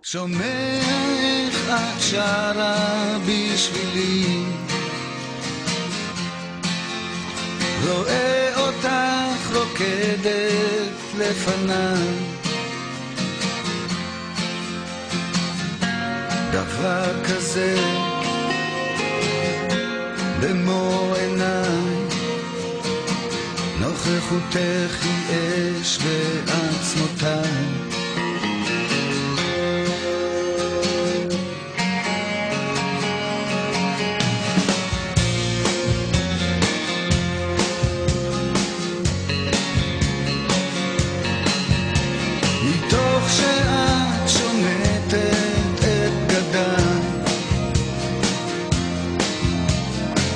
שומע איך את שרה בשבילי, רואה אותך רוקדת לפניי, דבר כזה במו עיניי, נוכחותך היא אש בעצמותיי. מתוך שאת שומטת את בגדיי,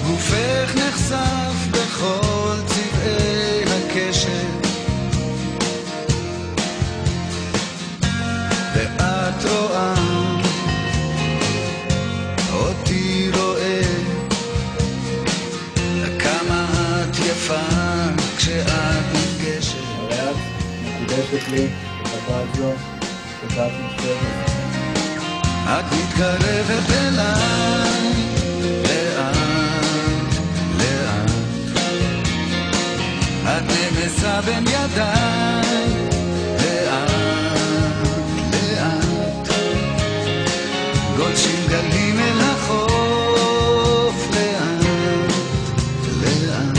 גופך נחשף בכל צבעי הקשת, ואת רואה אותי רואה, כמה את יפה כשאת נפגשת. הרי את מקודשת לי, וחברת זו, וחברת משפרת. את מתקרבת אליי לאט, לאט, את נמסה בין ידיי לאט, לאט, גולשים גלים אל החוף לאט, לאט,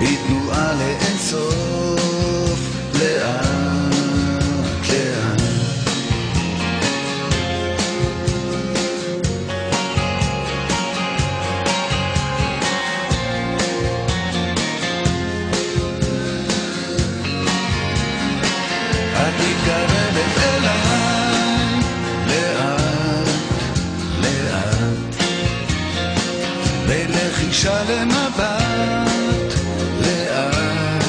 בתנועה לאינסוף לאט, לאט. את מתקרבת אליי לאט, לאט, בין לחישה למבט לאט,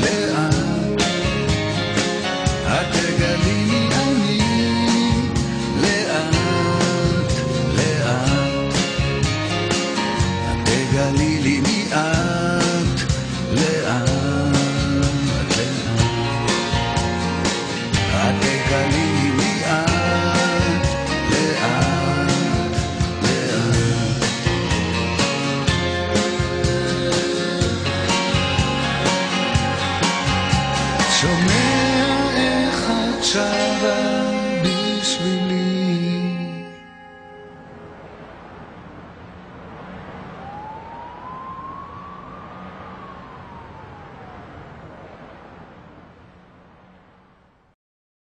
לאט, את תגלי מי אני לאט, לאט, את תגלי לי מי את לאט, לאט, את תגלי לי מי את לאט, לאט. שומע איך את שרה בשבילי,